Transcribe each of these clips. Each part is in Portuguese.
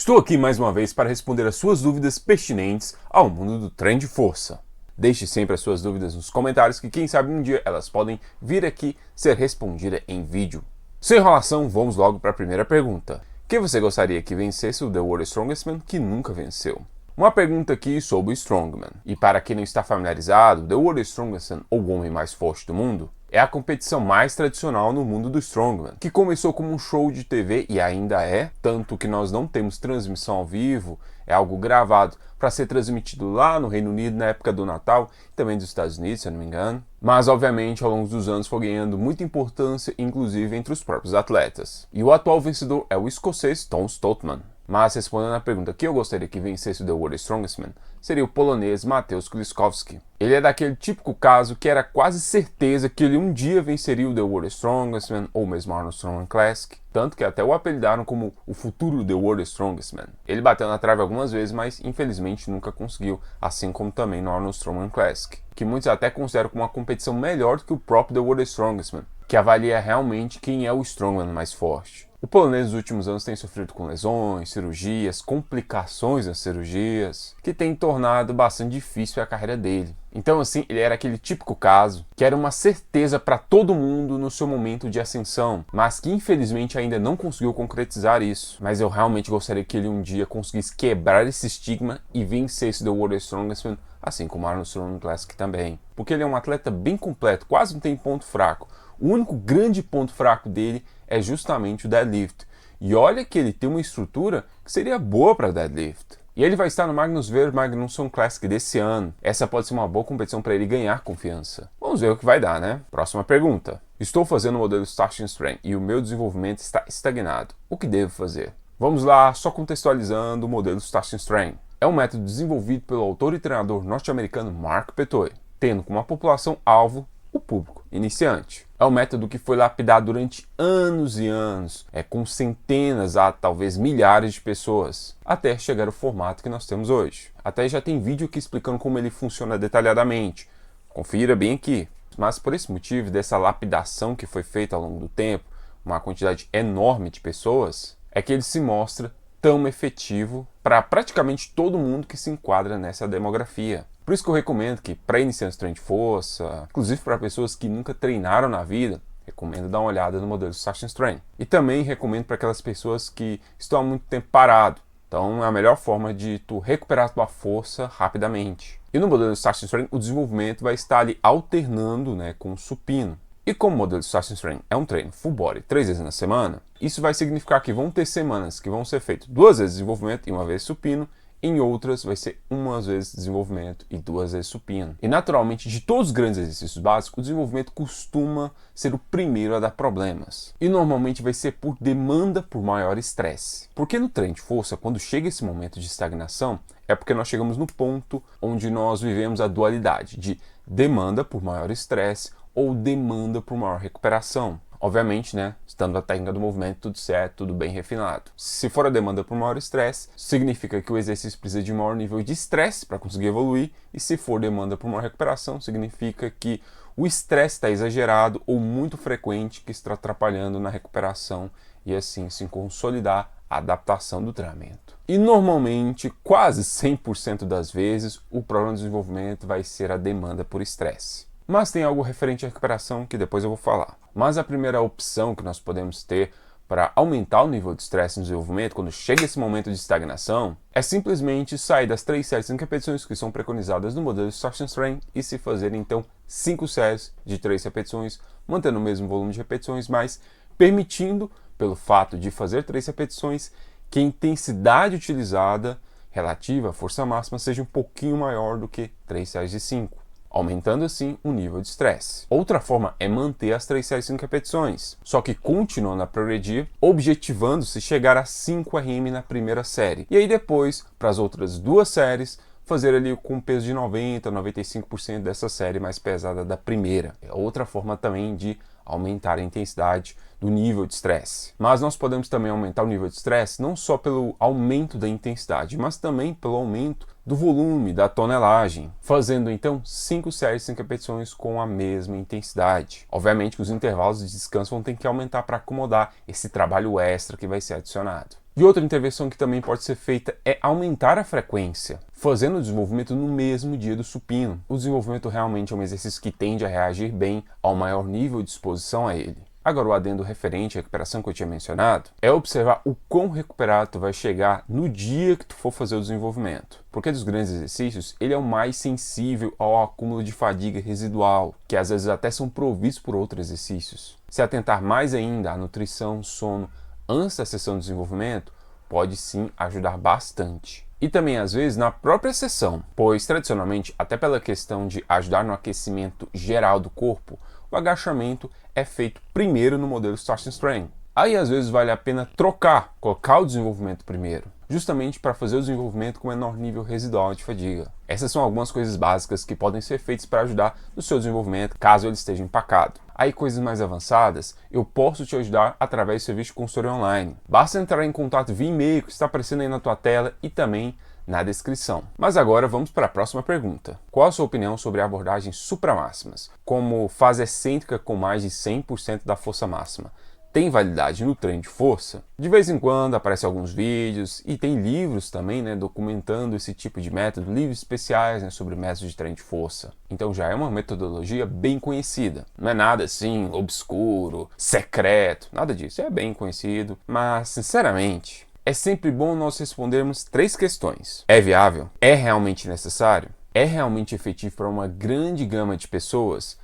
Estou aqui mais uma vez para responder as suas dúvidas pertinentes ao mundo do treino de força. Deixe sempre as suas dúvidas nos comentários que quem sabe um dia elas podem vir aqui ser respondidas em vídeo. Sem enrolação, vamos logo para a primeira pergunta. Quem você gostaria que vencesse o The World's Strongest Man que nunca venceu? Uma pergunta aqui sobre o Strongman. E para quem não está familiarizado, The World's Strongest Man, ou o homem mais forte do mundo, é a competição mais tradicional no mundo do Strongman, que começou como um show de TV e ainda é, tanto que nós não temos transmissão ao vivo, é algo gravado para ser transmitido lá no Reino Unido na época do Natal e também dos Estados Unidos, se eu não me engano. Mas obviamente ao longo dos anos foi ganhando muita importância, inclusive entre os próprios atletas. E o atual vencedor é o escocês Tom Stoltman. Mas respondendo à pergunta que eu gostaria que vencesse o The World's Strongest Man, seria o polonês Mateusz Kliskowski. Ele é daquele típico caso que era quase certeza que ele um dia venceria o The World's Strongest Man ou mesmo Arnold Strongman Classic, tanto que até o apelidaram como o futuro The World's Strongest Man. Ele bateu na trave algumas vezes, mas infelizmente nunca conseguiu, assim como também no Arnold Strongman Classic, que muitos até consideram como uma competição melhor do que o próprio The World's Strongest Man, que avalia realmente quem é o Strongman mais forte. O polonês nos últimos anos tem sofrido com lesões, cirurgias, complicações nas cirurgias, que tem tornado bastante difícil a carreira dele. Então assim, ele era aquele típico caso que era uma certeza para todo mundo no seu momento de ascensão, mas que infelizmente ainda não conseguiu concretizar isso. Mas eu realmente gostaria que ele um dia conseguisse quebrar esse estigma e vencesse The World's Strongest Man, assim como Arnold Strongman Classic também. Porque ele é um atleta bem completo, quase não tem ponto fraco. O único grande ponto fraco dele é justamente o deadlift. E olha que ele tem uma estrutura que seria boa para deadlift. E ele vai estar no Magnus Ver Magnusson Classic desse ano. Essa pode ser uma boa competição para ele ganhar confiança. Vamos ver o que vai dar, né? Próxima pergunta. Estou fazendo o modelo Starting Strength e o meu desenvolvimento está estagnado. O que devo fazer? Vamos lá, só contextualizando o modelo Starting Strength. É um método desenvolvido pelo autor e treinador norte-americano Mark Petoy, tendo como a população-alvo o público iniciante. É um método que foi lapidado durante anos e anos, com centenas a talvez milhares de pessoas, até chegar ao formato que nós temos hoje. Até já tem vídeo aqui explicando como ele funciona detalhadamente. Confira bem aqui. Mas por esse motivo, dessa lapidação que foi feita ao longo do tempo, uma quantidade enorme de pessoas, é que ele se mostra tão efetivo para praticamente todo mundo que se enquadra nessa demografia. Por isso que eu recomendo que para iniciantes de treino de força, inclusive para pessoas que nunca treinaram na vida, recomendo dar uma olhada no modelo Starting Strength. E também recomendo para aquelas pessoas que estão há muito tempo parado. Então é a melhor forma de tu recuperar a tua força rapidamente. E no modelo Starting Strength o desenvolvimento vai estar ali alternando, com o supino. E como o modelo Starting Strength é um treino full body 3 vezes na semana, isso vai significar que vão ter semanas que vão ser feitas 2 vezes desenvolvimento e 1 vez supino, em outras vai ser 1 vez desenvolvimento e 2 vezes supino. E naturalmente, de todos os grandes exercícios básicos, o desenvolvimento costuma ser o primeiro a dar problemas. E normalmente vai ser por demanda por maior estresse. Porque no treino de força, quando chega esse momento de estagnação, é porque nós chegamos no ponto onde nós vivemos a dualidade de demanda por maior estresse ou demanda por maior recuperação. Obviamente, estando a técnica do movimento tudo certo, tudo bem refinado. Se for a demanda por maior estresse, significa que o exercício precisa de maior nível de estresse para conseguir evoluir, e se for demanda por maior recuperação, significa que o estresse está exagerado ou muito frequente, que está atrapalhando na recuperação e assim se consolidar a adaptação do treinamento. E normalmente, quase 100% das vezes, o problema de desenvolvimento vai ser a demanda por estresse. Mas tem algo referente à recuperação que depois eu vou falar. Mas a primeira opção que nós podemos ter para aumentar o nível de estresse no desenvolvimento, quando chega esse momento de estagnação, é simplesmente sair das 3 séries de 5 repetições que são preconizadas no modelo Starting Strength e se fazer então 5 séries de 3 repetições, mantendo o mesmo volume de repetições, mas permitindo, pelo fato de fazer 3 repetições, que a intensidade utilizada relativa à força máxima seja um pouquinho maior do que 3 séries de 5. Aumentando assim o nível de estresse. Outra forma é manter as 3 séries de 5 repetições, só que continuando a progredir, objetivando-se chegar a 5 RM na primeira série. E aí depois, para as outras 2 séries, fazer ali com peso de 90% a 95% dessa série mais pesada da primeira. É outra forma também de aumentar a intensidade do nível de estresse. Mas nós podemos também aumentar o nível de estresse não só pelo aumento da intensidade, mas também pelo aumento do volume, da tonelagem, fazendo então 5 séries, 5 repetições com a mesma intensidade. Obviamente que os intervalos de descanso vão ter que aumentar para acomodar esse trabalho extra que vai ser adicionado. E outra intervenção que também pode ser feita é aumentar a frequência, fazendo o desenvolvimento no mesmo dia do supino. O desenvolvimento realmente é um exercício que tende a reagir bem ao maior nível de exposição a ele. Agora, o adendo referente à recuperação que eu tinha mencionado é observar o quão recuperado tu vai chegar no dia que tu for fazer o desenvolvimento. Porque dos grandes exercícios, ele é o mais sensível ao acúmulo de fadiga residual, que às vezes até são provistos por outros exercícios. Se atentar mais ainda à nutrição, sono, antes da sessão de desenvolvimento, pode sim ajudar bastante. E também às vezes na própria sessão, pois tradicionalmente, até pela questão de ajudar no aquecimento geral do corpo, o agachamento é feito primeiro no modelo Start and Strength. Aí às vezes vale a pena colocar o desenvolvimento primeiro, justamente para fazer o desenvolvimento com menor nível residual de fadiga. Essas são algumas coisas básicas que podem ser feitas para ajudar no seu desenvolvimento, caso ele esteja empacado. Aí coisas mais avançadas, eu posso te ajudar através do serviço de consultoria online. Basta entrar em contato via e-mail que está aparecendo aí na tua tela e também na descrição. Mas agora vamos para a próxima pergunta. Qual a sua opinião sobre abordagens supramáximas, como fase excêntrica com mais de 100% da força máxima? Tem validade no treino de força? De vez em quando aparecem alguns vídeos e tem livros também, documentando esse tipo de método, livros especiais, sobre métodos de treino de força. Então já é uma metodologia bem conhecida. Não é nada assim obscuro, secreto, nada disso. É bem conhecido, mas sinceramente é sempre bom nós respondermos 3 questões. É viável? É realmente necessário? É realmente efetivo para uma grande gama de pessoas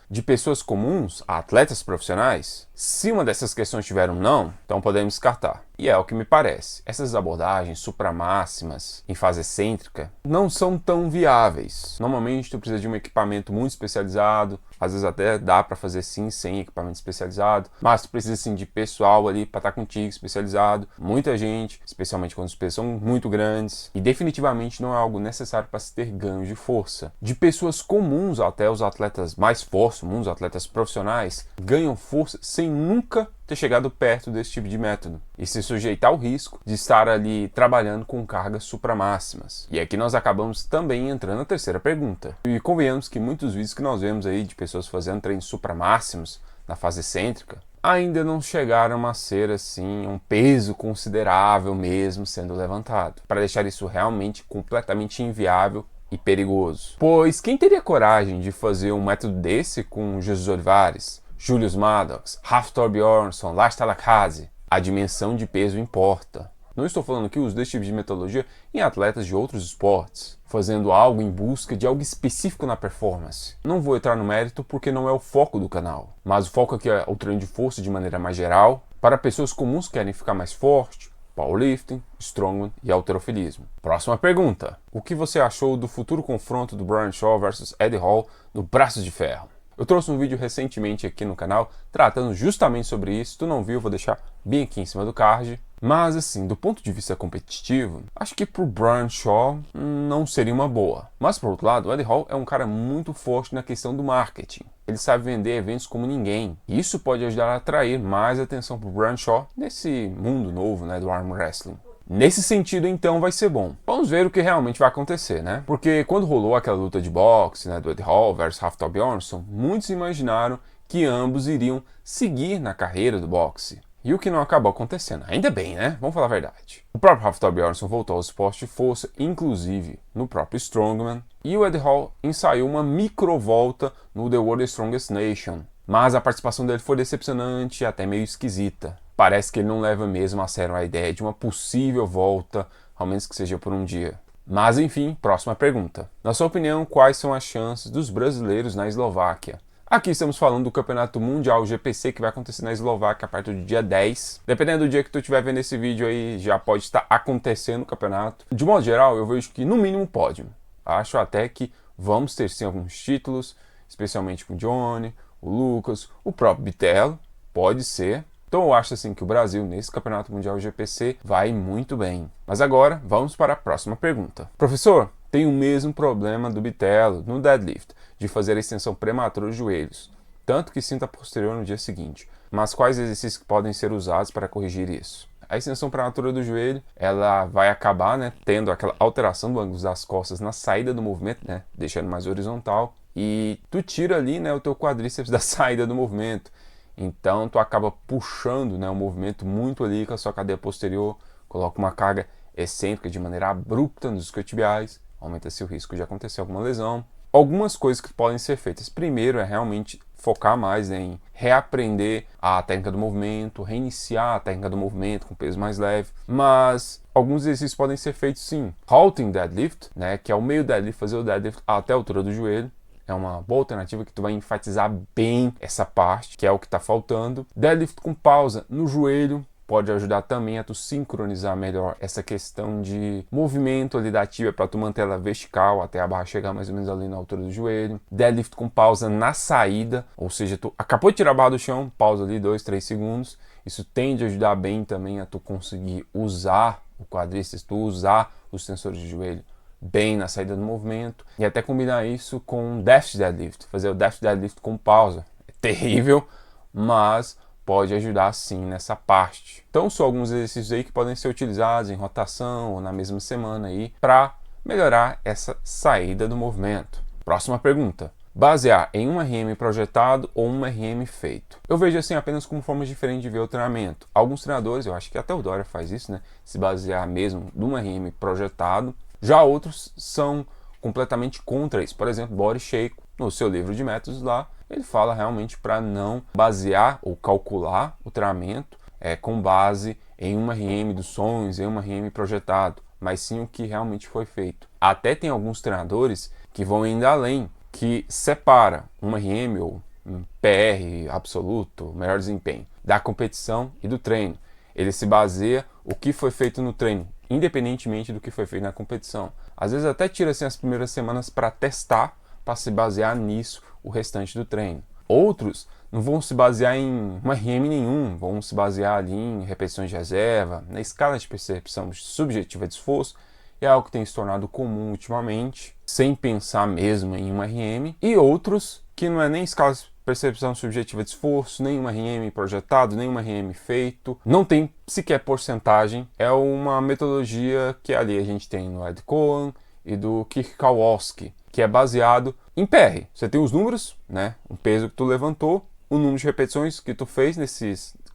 comuns a atletas profissionais? Se uma dessas questões tiver um não, então podemos descartar. E é o que me parece. Essas abordagens supramáximas em fase excêntrica não são tão viáveis. Normalmente tu precisa de um equipamento muito especializado, às vezes até dá para fazer sim sem equipamento especializado, mas tu precisa sim de pessoal ali para estar contigo especializado, muita gente, especialmente quando os pesos são muito grandes, e definitivamente não é algo necessário para se ter ganho de força. De pessoas comuns até os atletas mais fortes, os atletas profissionais, ganham força sem nunca ter chegado perto desse tipo de método e se sujeitar ao risco de estar ali trabalhando com cargas supramáximas. E aqui nós acabamos também entrando na terceira pergunta. E convenhamos que muitos vídeos que nós vemos aí de pessoas fazendo treinos supramáximos na fase excêntrica ainda não chegaram a ser assim um peso considerável mesmo sendo levantado, para deixar isso realmente completamente inviável e perigoso. Pois quem teria coragem de fazer um método desse com Jesus Olivares, Julius Maddox, Hafthor Bjornsson, Lars Talakazi? A dimensão de peso importa. Não estou falando que uso desse tipo de metodologia em atletas de outros esportes, fazendo algo em busca de algo específico na performance. Não vou entrar no mérito porque não é o foco do canal, mas o foco aqui é o treino de força de maneira mais geral, para pessoas comuns que querem ficar mais forte, powerlifting, strongman e halterofilismo. Próxima pergunta. O que você achou do futuro confronto do Brian Shaw versus Eddie Hall no Braços de Ferro? Eu trouxe um vídeo recentemente aqui no canal tratando justamente sobre isso. Se tu não viu, eu vou deixar bem aqui em cima do card. Mas assim, do ponto de vista competitivo, acho que pro Brian Shaw não seria uma boa. Mas por outro lado, o Eddie Hall é um cara muito forte na questão do marketing. Ele sabe vender eventos como ninguém. E isso pode ajudar a atrair mais atenção pro Brian Shaw nesse mundo novo, do arm wrestling. Nesse sentido, então, vai ser bom. Vamos ver o que realmente vai acontecer, Porque quando rolou aquela luta de boxe, do Eddie Hall versus Hafthor Bjornsson, muitos imaginaram que ambos iriam seguir na carreira do boxe. E o que não acabou acontecendo. Ainda bem, Vamos falar a verdade. O próprio Hafthor Bjornsson voltou ao esporte de força, inclusive no próprio Strongman, e o Eddie Hall ensaiou uma microvolta no The World's Strongest Nation. Mas a participação dele foi decepcionante e até meio esquisita. Parece que ele não leva mesmo a sério a ideia de uma possível volta, ao menos que seja por um dia. Mas enfim, próxima pergunta. Na sua opinião, quais são as chances dos brasileiros na Eslováquia? Aqui estamos falando do Campeonato Mundial GPC que vai acontecer na Eslováquia a partir do dia 10. Dependendo do dia que tu estiver vendo esse vídeo aí, já pode estar acontecendo o campeonato. De modo geral, eu vejo que no mínimo pódio. Acho até que vamos ter sim alguns títulos, especialmente com o Johnny, o Lucas, o próprio Bitelo, pode ser. Então eu acho assim que o Brasil nesse Campeonato Mundial GPC vai muito bem. Mas agora vamos para a próxima pergunta. Professor, tem o mesmo problema do Bitelo no deadlift, de fazer a extensão prematura dos joelhos, tanto que sinta posterior no dia seguinte. Mas quais exercícios que podem ser usados para corrigir isso? A extensão prematura do joelho, ela vai acabar tendo aquela alteração do ângulo das costas na saída do movimento, deixando mais horizontal, e tu tira ali o teu quadríceps da saída do movimento. Então tu acaba puxando o movimento muito ali com a sua cadeia posterior, coloca uma carga excêntrica de maneira abrupta nos isquiotibiais, aumenta-se o risco de acontecer alguma lesão. Algumas coisas que podem ser feitas. Primeiro é realmente focar mais em reaprender a técnica do movimento, reiniciar a técnica do movimento com peso mais leve, mas alguns exercícios podem ser feitos sim. Halting deadlift, né, que é o meio deadlift, fazer o deadlift até a altura do joelho, é uma boa alternativa que tu vai enfatizar bem essa parte, que é o que está faltando. Deadlift com pausa no joelho pode ajudar também a tu sincronizar melhor essa questão de movimento ali da tibia para tu manter ela vertical até a barra chegar mais ou menos ali na altura do joelho. Deadlift com pausa na saída, ou seja, tu acabou de tirar a barra do chão, pausa ali 2, 3 segundos. Isso tende a ajudar bem também a tu conseguir usar o quadríceps, tu usar os tensores de joelho bem na saída do movimento e até combinar isso com deficit deadlift, fazer o deficit deadlift com pausa. É terrível, mas pode ajudar sim nessa parte. Então são alguns exercícios aí que podem ser utilizados em rotação ou na mesma semana aí para melhorar essa saída do movimento. Próxima pergunta. Basear em um RM projetado ou um RM feito? Eu vejo assim apenas como formas diferentes de ver o treinamento. Alguns treinadores, eu acho que até o Dória faz isso, né? Se basear mesmo num RM projetado. Já outros são completamente contra isso. Por exemplo, Boris Sheiko, no seu livro de métodos lá, ele fala realmente para não basear ou calcular o treinamento com base em uma RM dos sonhos, em uma RM projetado, mas sim o que realmente foi feito. Até tem alguns treinadores que vão ainda além, que separa uma RM ou um PR absoluto, melhor desempenho, da competição e do treino. Ele se baseia o que foi feito no treino, independentemente do que foi feito na competição. Às vezes até tira assim, as primeiras semanas para testar, para se basear nisso o restante do treino. Outros não vão se basear em uma RM nenhum, vão se basear ali em repetições de reserva, na escala de percepção subjetiva de esforço, é algo que tem se tornado comum ultimamente, sem pensar mesmo em uma RM, e outros que não é nem escala de percepção subjetiva de esforço, nem uma RM projetado, nem uma RM feito, não tem sequer porcentagem, é uma metodologia que ali a gente tem no Ed Coan e do Kirkowski, que é baseado em PR. Você tem os números, né? O peso que tu levantou, o número de repetições que tu fez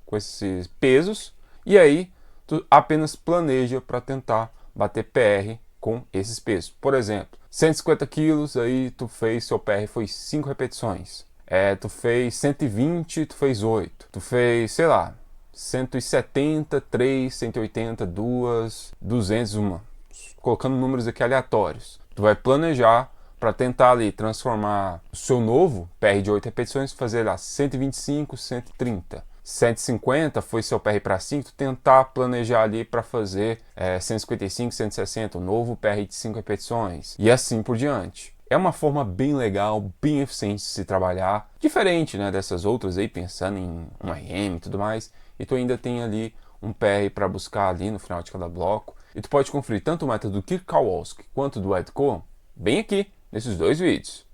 com esses pesos, e aí tu apenas planeja para tentar bater PR com esses pesos. Por exemplo, 150 quilos, aí tu fez, seu PR foi 5 repetições. Tu fez 120, tu fez 8. Tu fez, sei lá, 170, 3, 180, 2, 200, uma. Colocando números aqui aleatórios. Tu vai planejar para tentar ali transformar o seu novo PR de 8 repetições, fazer lá 125, 130. 150 foi seu PR para 5, tu tentar planejar ali para fazer 155, 160, um novo PR de 5 repetições e assim por diante. É uma forma bem legal, bem eficiente de se trabalhar, diferente, né, dessas outras aí, pensando em um RM e tudo mais, e tu ainda tem ali um PR para buscar ali no final de cada bloco, e tu pode conferir tanto o método do Kirkowski quanto do Ed Coan bem aqui, nesses dois vídeos.